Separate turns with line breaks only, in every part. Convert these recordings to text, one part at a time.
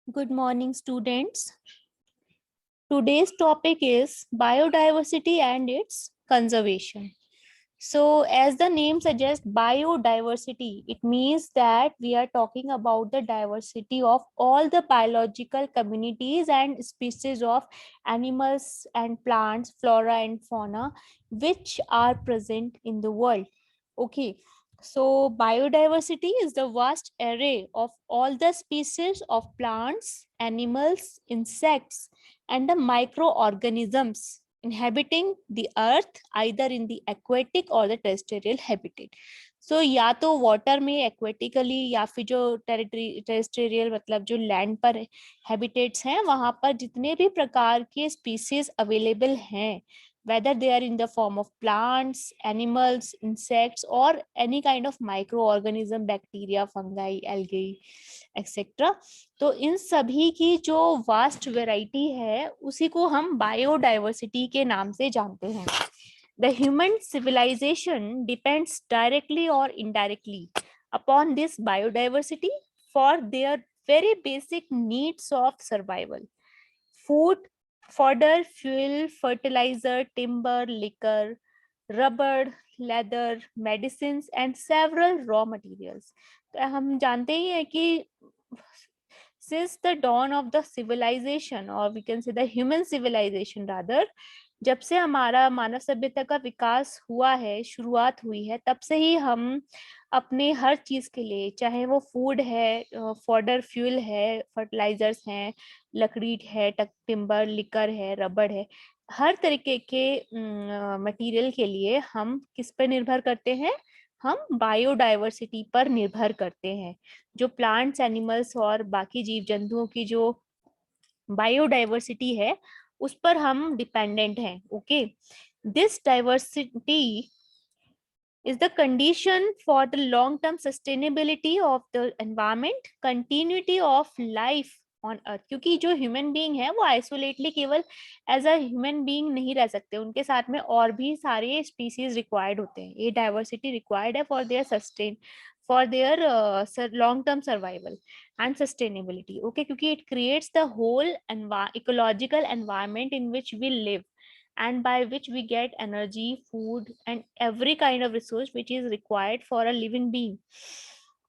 Good morning, students. Today's topic is biodiversity and its conservation. So, as the name suggests, biodiversity, it means that we are talking about the diversity of all the biological communities and species of animals and plants, flora and fauna, which are present in the world. Okay, so biodiversity is the vast array of all the species of plants, animals, insects, and the microorganisms inhabiting the earth either in the aquatic or the terrestrial habitat. So या तो water में एक्वेटिकली या फिर जो terrestrial मतलब जो land पर habitats हैं वहां पर जितने भी प्रकार के स्पीसीज अवेलेबल हैं, whether they are in the form of plants, animals, insects or any kind of microorganism, bacteria, fungi, algae, etc. तो इन सभी की जो वास्ट वैरायटी है उसी को हम बायोडाइवर्सिटी के नाम से जानते हैं. The human civilization depends directly or indirectly upon this biodiversity for their very basic needs of survival. Food, fodder, fuel, fertilizer, timber, liquor, rubber, leather, medicines and several raw materials. तो हम जानते ही हैं कि since the dawn of the civilization, or we can say the human civilization rather, जब से हमारा मानव सभ्यता का विकास हुआ है, शुरुआत हुई है, तब से ही हम अपने हर चीज के लिए, चाहे वो फूड है, फॉडर फ्यूल है, फर्टिलाइजर्स हैं, लकड़ी है, टिम्बर, लिकर है, रबड़ है, हर तरीके के मटेरियल के लिए हम किस पर निर्भर करते हैं? हम बायोडाइवर्सिटी पर निर्भर करते हैं. जो प्लांट्स, एनिमल्स और बाकी जीव जंतुओं की जो बायोडाइवर्सिटी है उस पर हम डिपेंडेंट हैं. Okay, this diversity is the condition for the long term sustainability of the environment, continuity of life on earth. क्योंकि जो ह्यूमन बीइंग है वो आइसोलेटली केवल एज अ ह्यूमन बीइंग नहीं रह सकते, उनके साथ में और भी सारे स्पीसीज रिक्वायर्ड होते हैं. ये डाइवर्सिटी रिक्वायर्ड है for their long term survival and sustainability. Okay, क्योंकि it creates the whole ecological environment in which we live and by which we get energy, food and every kind of resource which is required for a living being.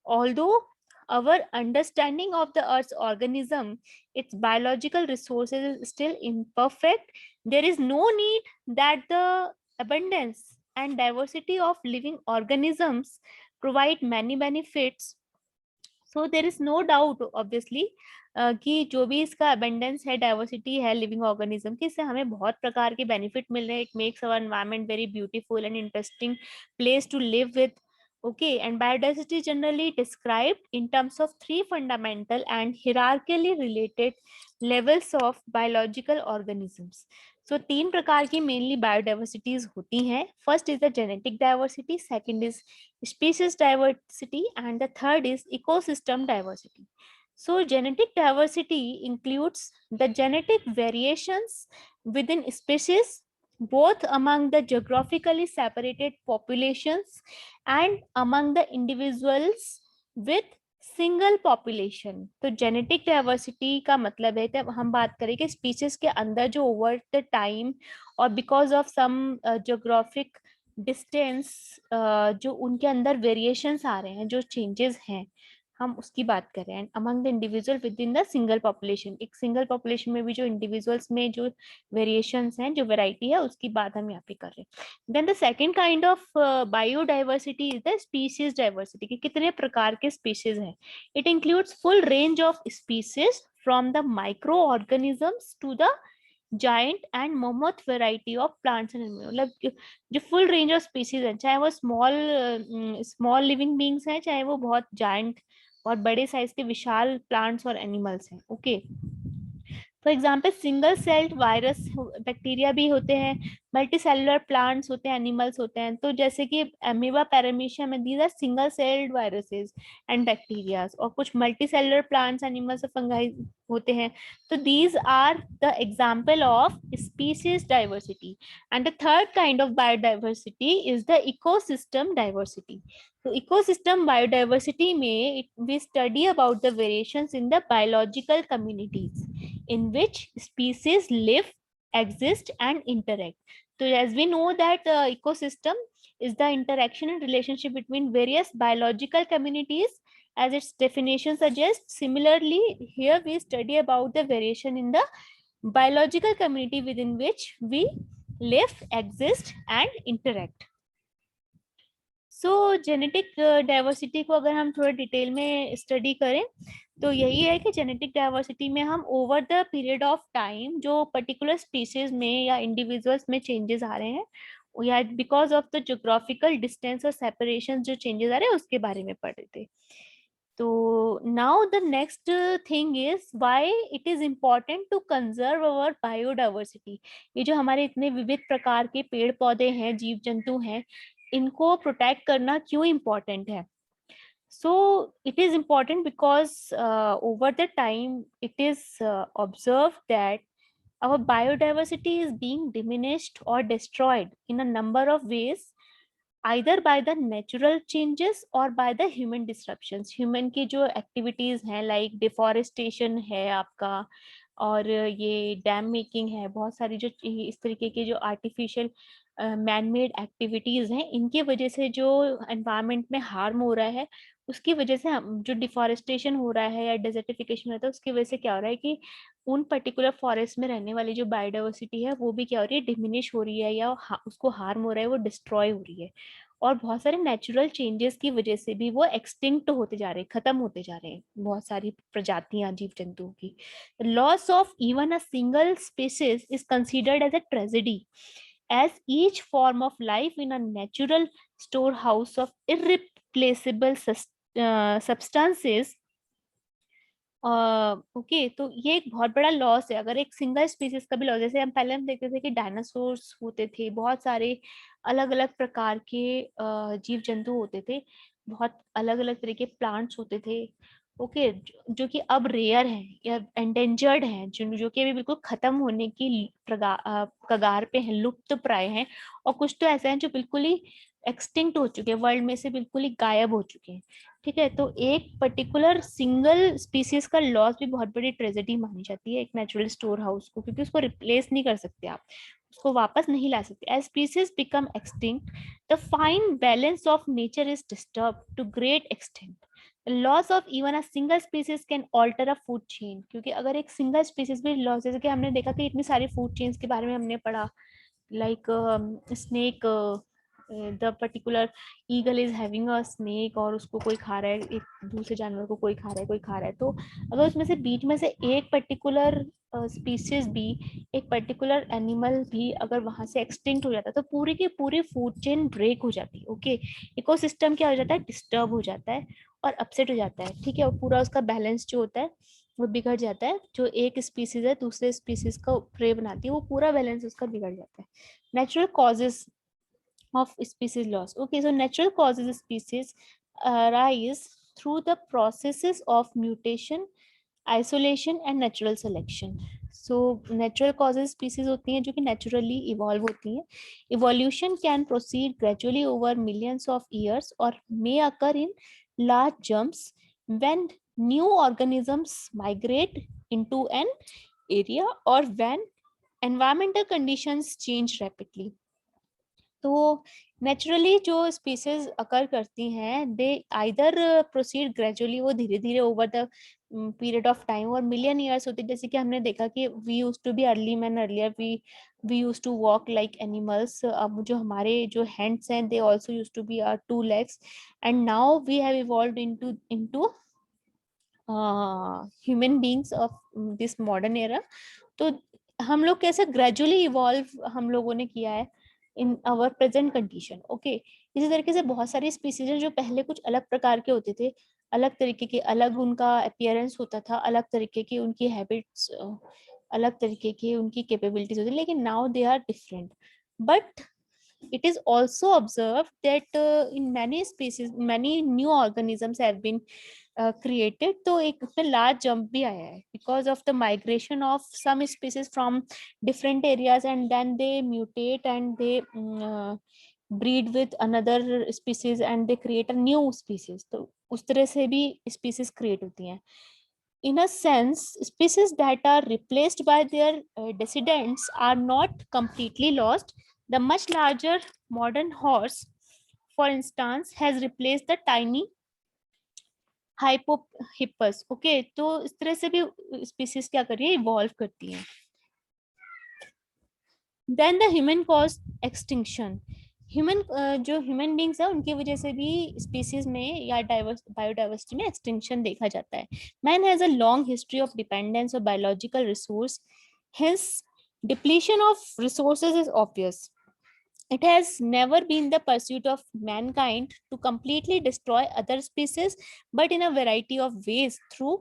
Although our understanding of the earth's organism, its biological resources is still imperfect, there is no need that the abundance and diversity of living organisms provide many benefits. So there is no doubt obviously कि जो भी इसका abundance है, diversity है living organism की, इससे हमें बहुत प्रकार के बेनिफिट मिल रहे हैं. It makes our environment very beautiful and interesting place to live with. Okay, and biodiversity is generally described in terms of three fundamental and hierarchically related levels of biological organisms. So तीन प्रकार की mainly biodiversities होती हैं. First is the genetic diversity, second is species diversity and the third is ecosystem diversity. So genetic diversity includes the genetic variations within species, both among the geographically separated populations and among the individuals with single population. तो genetic diversity का मतलब है जब हम बात करें कि species के अंदर जो ओवर द टाइम और because of some geographic distance जो उनके अंदर वेरिएशंस आ रहे हैं, जो चेंजेस हैं, हम उसकी बात कर रहे हैं. Among the individual with in the single population, एक सिंगल पॉपुलेशन में भी जो इंडिविजुअल्स में जो वेरिएशंस हैं, जो वैरायटी है, उसकी बात हम यहाँ पे कर रहे हैं. Then the second kind of biodiversity is the species diversity, कि कितने प्रकार के स्पीशीज हैं. It includes full range of species from the micro organisms to the giant and mammoth variety of plants and animals. मतलब जो full range of species है, चाहे वो स्मॉल लिविंग बींग्स हैं, चाहे वो बहुत जाइंट और बड़े साइज के विशाल प्लांट्स और एनिमल्स हैं. Okay, for example single celled virus bacteria भी होते हैं, मल्टी सेलुलर प्लांट्स होते हैं, एनिमल्स होते हैं. तो जैसे कि अमीबा, पैरामीशियम में these are single celled viruses and bacterias, और कुछ मल्टी सेलुलर प्लांट्स, एनिमल्स और फंगाई होते हैं. तो these are the example of species diversity. And the third kind of biodiversity is the ecosystem diversity. तो ecosystem biodiversity में we study about the variations in the biological communities in which species live, exist and interact. So as we know that ecosystem is the interaction and relationship between various biological communities as its definition suggests. Similarly, here we study about the variation in the biological community within which we live, exist and interact. So genetic diversity को अगर हम थोड़ा detail में study करें तो यही है कि जेनेटिक डाइवर्सिटी में हम over the period of time जो पर्टिकुलर स्पीशीज में या इंडिविजुअल्स में चेंजेस आ रहे हैं या because of the geographical distance और सेपरेशन जो चेंजेस आ रहे हैं उसके बारे में पढ़ रहे थे. तो now the next thing is why it is important to conserve our biodiversity. ये जो हमारे इतने विविध प्रकार के पेड़ पौधे हैं, जीव जंतु हैं, इनको प्रोटेक्ट करना क्यों इम्पोर्टेंट है. So it is important because over the time it is observed that our biodiversity is being diminished or destroyed in a number of ways, either by the natural changes or by the human disruptions. Human की जो activities हैं like deforestation है आपका, और ये dam making है, बहुत सारी जो इस तरीके के जो आर्टिफिशियल मैन मेड एक्टिविटीज हैं, इनकी वजह से जो एनवायरनमेंट में हार्म हो रहा है, उसकी वजह से हम जो डिफॉरेस्टेशन हो रहा है या डेजर्टिफिकेशन होता है, उसकी वजह से क्या हो रहा है कि उन पर्टिकुलर फॉरेस्ट में रहने वाली जो बायोडाइवर्सिटी है वो भी क्या हो रही है, डिमिनिश हो रही है या उसको हार्म हो रहा है, वो डिस्ट्रॉय हो रही है. और बहुत सारे नेचुरल चेंजेस की वजह से भी वो एक्सटिंक्ट होते जा रहे हैं, खत्म होते जा रहे हैं बहुत सारी प्रजातियां जीव जंतुओं की. Loss of even a single species is considered as a tragedy, as each form of life in a natural storehouse of irreplaceable substances. Okay, तो ये एक बहुत बड़ा लॉस है अगर एक सिंगल स्पीसीज का भी लॉस. जैसे हम पहले हम देखते थे कि डायनासोर्स होते थे, बहुत सारे अलग अलग प्रकार के जीव जंतु होते थे, बहुत अलग अलग तरह के प्लांट्स होते थे. ओके, जो कि अब रेयर हैं या एंडेंजर्ड हैं, जो कि अभी बिल्कुल खत्म होने की कगार पे हैं, लुप्त प्राय हैं. और कुछ तो ऐसे हैं जो बिल्कुल ही एक्सटिंक्ट हो चुके हैं, वर्ल्ड में से बिल्कुल ही गायब हो चुके हैं. ठीक है, तो एक पर्टिकुलर सिंगल स्पीसीज का लॉस भी बहुत बड़ी ट्रेजेडी मानी जाती है एक नेचुरल स्टोर हाउस को, क्योंकि उसको रिप्लेस नहीं कर सकते आप, उसको वापस नहीं ला सकते. As species become extinct, the fine balance of nature is disturb to great extent. Loss of even a single species can alter a food chain. क्योंकि अगर एक सिंगल स्पीसीज भी लॉस, जैसे कि हमने देखा कि इतनी सारी फूड चेन्स के बारे में हमने पढ़ा, like snake, the particular eagle is having a snake और उसको कोई खा रहा है, एक दूसरे जानवर को कोई खा रहा है, कोई खा रहा है. तो अगर उसमें से बीच में से एक पर्टिकुलर स्पीसीज भी, एक पर्टिकुलर एनिमल भी अगर वहां से एक्सटिंक्ट हो जाता है तो पूरी की पूरी फूड चेन ब्रेक हो जाती है. ओके, इकोसिस्टम क्या हो जाता है, डिस्टर्ब हो जाता है और अपसेट हो जाता है. ठीक है, और पूरा उसका बैलेंस जो होता है वो बिगड़ जाता है. जो एक स्पीसीज है दूसरे स्पीसीज का प्रे बनाती है, वो पूरा बैलेंस उसका बिगड़ जाता है. Natural causes of species loss. Okay, so natural causes of species arise through the processes of mutation, isolation and natural selection. So natural causes species होती हैं जो कि naturally evolve होती हैं. Evolution can proceed gradually over millions of years or may occur in large jumps when new organisms migrate into an area or when environmental conditions change rapidly. तो naturally जो species occur करती हैं, they either proceed gradually, वो धीरे धीरे over the period of time और million years होती है. जैसे कि हमने देखा कि we used to be early man earlier, we used to walk like animals. अब जो हमारे जो हैंड्स हैं, they also used to be our 2 legs and now we have evolved into human beings of this modern era. तो हम लोग कैसे gradually evolve हम लोगों ने किया है in our present condition. Okay, इसी तरीके से बहुत सारी स्पीसीज हैं जो पहले कुछ अलग प्रकार के होते थे, अलग तरीके के, अलग उनका अपीयरेंस होता था, अलग तरीके की उनकी हैबिट्स, अलग तरीके की उनकी कैपेबिलिटीज होती, लेकिन now they are different. But it is also observed that in many species many new organisms have been created. तो एक उसमें large jump भी आया है because of the migration of some species from different areas and then they mutate and they breed with another species and they create a new species. तो उस तरह से भी species create होती हैं. In a sense, species that are replaced by their descendants are not completely lost. The much larger modern horse, for instance, has replaced the tiny hypohippus. Okay, तो इस तरह से भी species क्या कर रही है, evolve करती हैं. Then the human caused extinction. Human जो ह्यूमन बींग्स है उनकी वजह से भी स्पीसीज में या बायोडाइवर्सिटी में एक्सटिंक्शन देखा जाता है. Man has a long history of dependence of biological resource, hence depletion of resources is obvious. It has never been the pursuit of mankind to completely destroy other species, but in a variety of ways through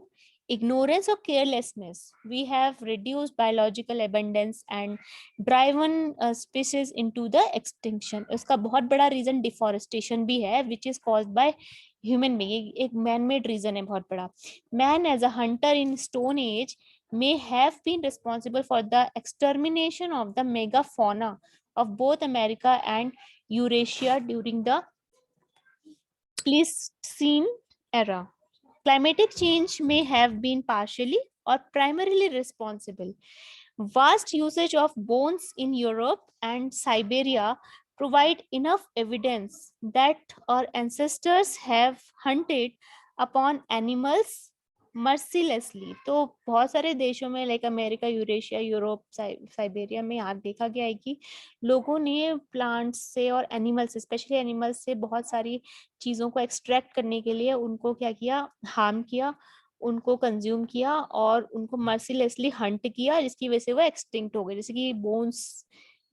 ignorance or carelessness we have reduced biological abundance and driven species into the extinction. इसका बहुत बड़ा reason deforestation भी है, which is caused by human being. एक man-made reason है बहुत बड़ा. Man as a hunter in Stone Age may have been responsible for the extermination of the megafauna of both America and Eurasia during the Pleistocene era. Climatic change may have been partially or primarily responsible. Vast usage of bones in Europe and Siberia provide enough evidence that our ancestors have hunted upon animals mercilessly. तो बहुत सारे देशों में like America, Eurasia, Europe, Siberia में आप देखा गया है कि लोगों ने प्लांट्स से और एनिमल्स से, स्पेशली एनिमल्स से बहुत सारी चीज़ों को एक्सट्रैक्ट करने के लिए उनको क्या किया, हार्म किया, उनको कंज्यूम किया और उनको मर्सीलेसली हंट किया, जिसकी वजह से वो एक्सटिंक्ट हो गए. जैसे कि बोन्स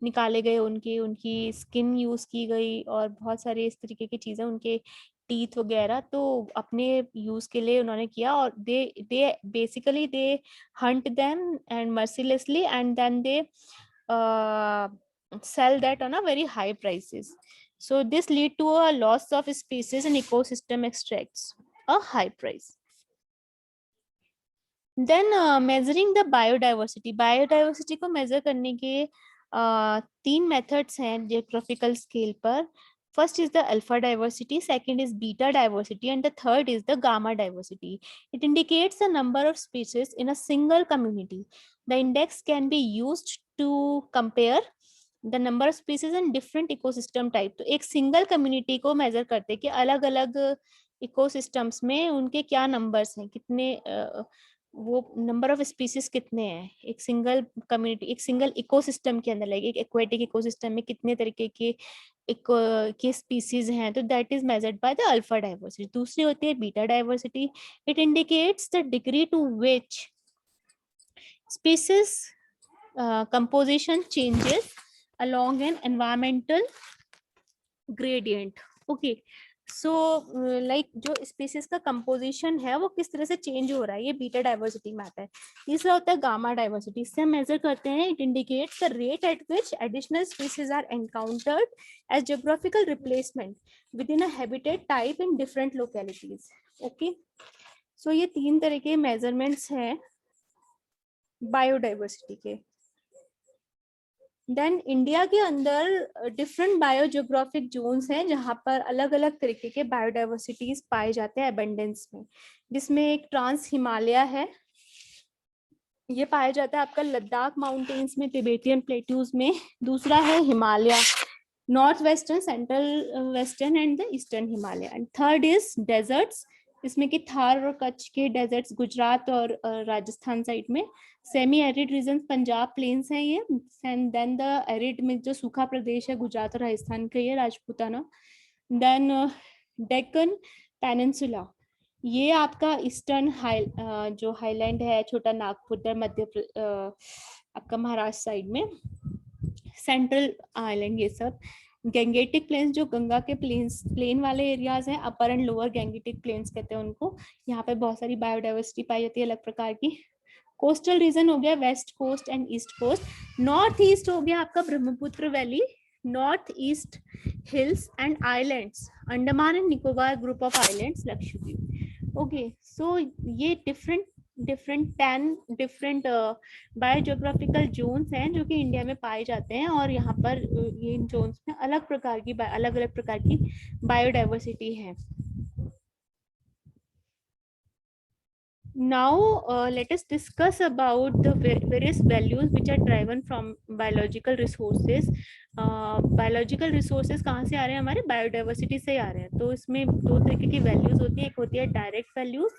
निकाले गए उनकी, उनकी स्किन यूज की गई और बहुत सारे इस तरीके की चीजें, उनके टीथ वगैरह तो अपने यूज के लिए उन्होंने किया. और they basically they hunt them and mercilessly and then they sell that on a very high prices. So this lead to a loss of species and ecosystem extracts a high price. Then measuring the biodiversity. Biodiversity को measure करने के तीन methods हैं geographical scale पर. First is the alpha diversity, second is beta diversity, and the third is the gamma diversity. It indicates the number of species in a single community. The index can be used to compare the number of species in different ecosystem type. तो एक single community को measure करते हैं कि अलग अलग ecosystems में उनके क्या numbers हैं, कितने वो नंबर ऑफ स्पीसीज कितने हैं एक सिंगल कम्युनिटी, एक सिंगल इकोसिस्टम के अंदर. लाइक एक एक्वेटिक इकोसिस्टम में कितने तरीके के स्पीसीज हैं, तो that is measured by the alpha diversity. दूसरी होती है beta diversity. It indicates the degree to which species composition changes along an environmental gradient. Okay, so like जो स्पीसीज का कंपोजिशन है वो किस तरह से चेंज हो रहा है, ये बीटा डाइवर्सिटी में आता है. तीसरा होता है गामा डाइवर्सिटी. इससे हम मेजर करते हैं. It indicates the rate at which additional species are encountered as geographical replacement within a habitat type in different localities. Okay, so ये तीन तरह के मेजरमेंट्स हैं बायोडाइवर्सिटी के. देन इंडिया के अंदर डिफरेंट बायोजियोग्राफिक जोन्स हैं जहां पर अलग अलग तरीके के बायोडाइवर्सिटीज पाए जाते हैं एबंडेंस में, जिसमें एक ट्रांस हिमालय है, ये पाया जाता है आपका लद्दाख माउंटेन्स में, तिबेटियन प्लेट्यूज में. दूसरा है Himalaya, north western, central western and the eastern Himalaya. And third is deserts, इसमें कि थार और कच्छ के डेजर्ट्स गुजरात और राजस्थान साइड में. Semi arid region Punjab plains हैं ये. एंड देन द एरिड में जो सूखा प्रदेश है गुजरात और राजस्थान का, ये राजपूताना. देन डेक्कन पेनिनसुला, ये आपका ईस्टर्न जो हाईलैंड है, छोटा नागपुर मध्य आपका महाराष्ट्र साइड में, सेंट्रल आइलैंड, ये सब. गैंगेटिक प्लेन्स जो गंगा के प्लेन वाले एरियाज हैं, अपर एंड लोअर गैंगेटिक प्लेन्स कहते हैं उनको. यहाँ पे बहुत सारी बायोडाइवर्सिटी पाई जाती है अलग प्रकार की. कोस्टल रीजन हो गया west coast and east coast. North east हो गया आपका Brahmaputra valley, north east hills and islands, Andaman and Nicobar group of islands, Lakshadweep. Okay, so ये डिफरेंट 10 डिफरेंट बायोजियोग्राफिकल जोन्स हैं जो कि इंडिया में पाए जाते हैं, और यहाँ पर ये इन जोन्स में अलग अलग प्रकार की बायोडाइवर्सिटी है. Now let us discuss about the various values which are driven from biological resources. Biological resources कहाँ से आ रहे हैं? हमारे बायोडाइवर्सिटी से आ रहे हैं. तो इसमें दो तरीके की वैल्यूज होती है. एक होती है डायरेक्ट वैल्यूज,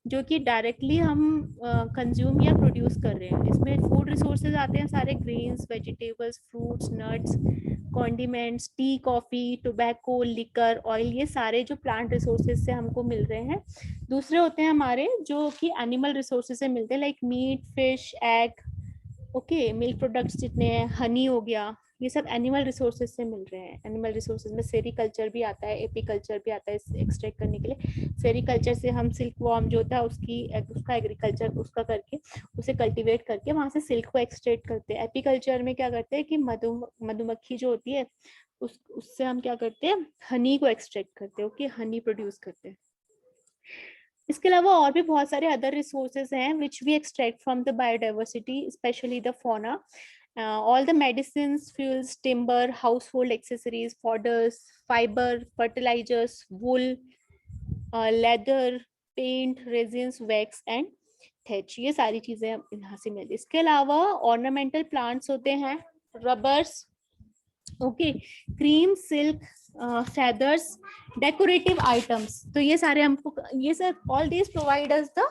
जो कि डायरेक्टली हम कंज्यूम या प्रोड्यूस कर रहे हैं. इसमें फूड रिसोर्सेज आते हैं सारे, grains, vegetables, fruits, nuts, condiments, T, coffee, tobacco, liquor, oil, ये सारे जो प्लांट रिसोर्सेज से हमको मिल रहे हैं. दूसरे होते हैं हमारे जो कि एनिमल रिसोर्सेज से मिलते हैं, like meat, fish, egg, okay, milk products जितने हैं, हनी हो गया, ये सब एनिमल रिसोर्सेज से मिल रहे हैं. एनिमल रिसोर्सेज में सेरीकल्चर भी आता है, एपीकल्चर भी आता है एक्सट्रैक्ट करने के लिए. सेरीकल्चर से हम सिल्क वॉर्म जो होता है उसका एग्रीकल्चर उसका करके उसे कल्टीवेट करके वहां से सिल्क को एक्सट्रैक्ट करते हैं. एपीकल्चर में क्या करते हैं कि मधुमक्खी जो होती है उससे हम क्या करते हैं, हनी को एक्सट्रैक्ट करते हैं. ओके, हनी प्रोड्यूस करते हैं. इसके अलावा और भी बहुत सारे अदर रिसोर्सेज हैं which we extract from the biodiversity, specially the fauna. All the medicines, fuels, timber, household accessories, fodders, fiber, fertilizers, wool, leather, paint, resins, wax and thatch, ये सारी चीजें यहाँ से मिलती. इसके अलावा ऑर्नामेंटल प्लांट्स होते हैं, rubbers, okay, cream, silk, feathers, decorative items. तो ये सारे हमको, ये सब all these provide us the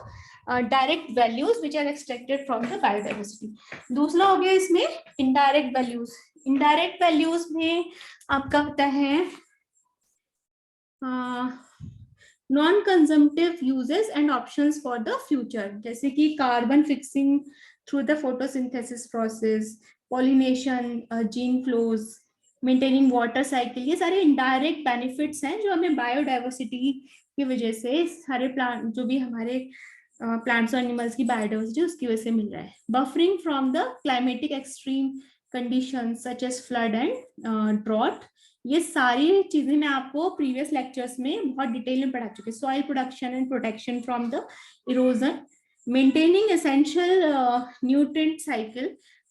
direct values which are extracted from the biodiversity. दूसरा हो गया इसमें इनडायरेक्ट वैल्यूज. इनडायरेक्ट वैल्यूज में आपका होता है non consumptive uses and options for the future, जैसे कि carbon fixing through the photosynthesis process, pollination, gene flows, maintaining water cycle, ये सारे इनडायरेक्ट बेनिफिट्स हैं जो हमें बायोडाइवर्सिटी की वजह से, सारे प्लांट जो भी हमारे प्लांट्स और एनिमल्स की बायोडाइवर्सिटी उसकी वजह से मिल रहा है. Buffering from the climatic extreme conditions such as flood and drought, ये सारी चीजें मैं आपको प्रीवियस लेक्चर्स में बहुत डिटेल में पढ़ा चुकी. Soil production and protection from the erosion, maintaining essential nutrient cycle,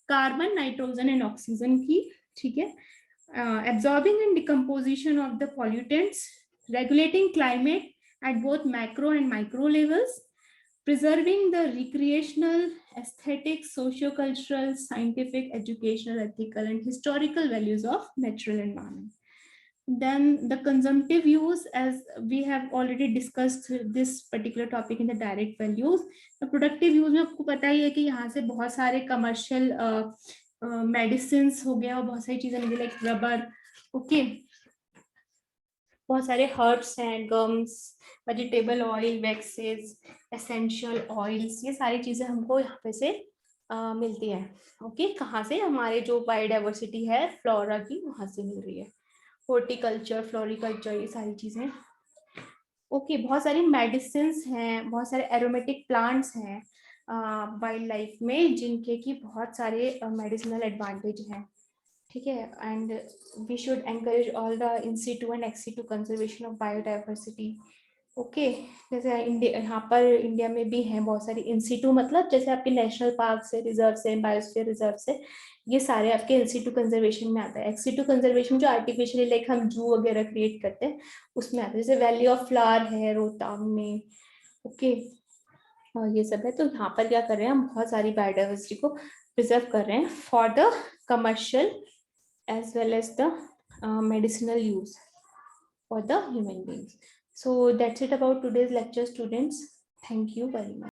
carbon, nitrogen and oxygen की, ठीक है, absorbing and decomposition of the pollutants, regulating climate at both macro and micro levels, preserving the recreational, aesthetic, socio-cultural, scientific, educational, ethical and historical values of natural environment. Then the consumptive use, as we have already discussed this particular topic in the direct values. The productive use में आपको पता ही है कि यहाँ से बहुत सारे commercial medicines हो गया और बहुत सारी चीजें मिली, लाइक रबर, ओके, बहुत सारे हर्ब्स हैं, gums, vegetable oil, waxes, essential oils, ये सारी चीजें हमको यहाँ पे से मिलती है. ओके, कहाँ से? हमारे जो बायोडाइवर्सिटी है फ्लोरा की, वहां से मिल रही है. हॉर्टिकल्चर, फ्लोरिकल्चर, ये सारी चीजें. ओके, बहुत सारी मेडिसिन्स हैं, बहुत सारे एरोमेटिक प्लांट्स हैं वाइल्ड लाइफ में जिनके की बहुत सारे मेडिसिनल एडवांटेज हैं, ठीक है. And we should encourage all the in situ and ex situ conservation of biodiversity. Okay, जैसे यहाँ पर इंडिया में भी हैं बहुत सारी इन सिटू, मतलब जैसे आपके नेशनल पार्क से, रिजर्व से, बायोस्फीयर रिजर्व से, ये सारे आपके इन सिटू कंजर्वेशन में आता है. एक्स सिटू कंजर्वेशन जो आर्टिफिशियली लाइक हम जू वगैरह क्रिएट करते हैं उसमें आता है, जैसे वैली ऑफ फ्लावर है रोहतांग में, ओके, और ये सब है. तो यहाँ पर क्या कर रहे हैं, हम बहुत सारी बायोडाइवर्सिटी को प्रिजर्व कर रहे हैं for the commercial as well as the medicinal use for the human beings. So that's it about today's lecture, students. Thank you very much.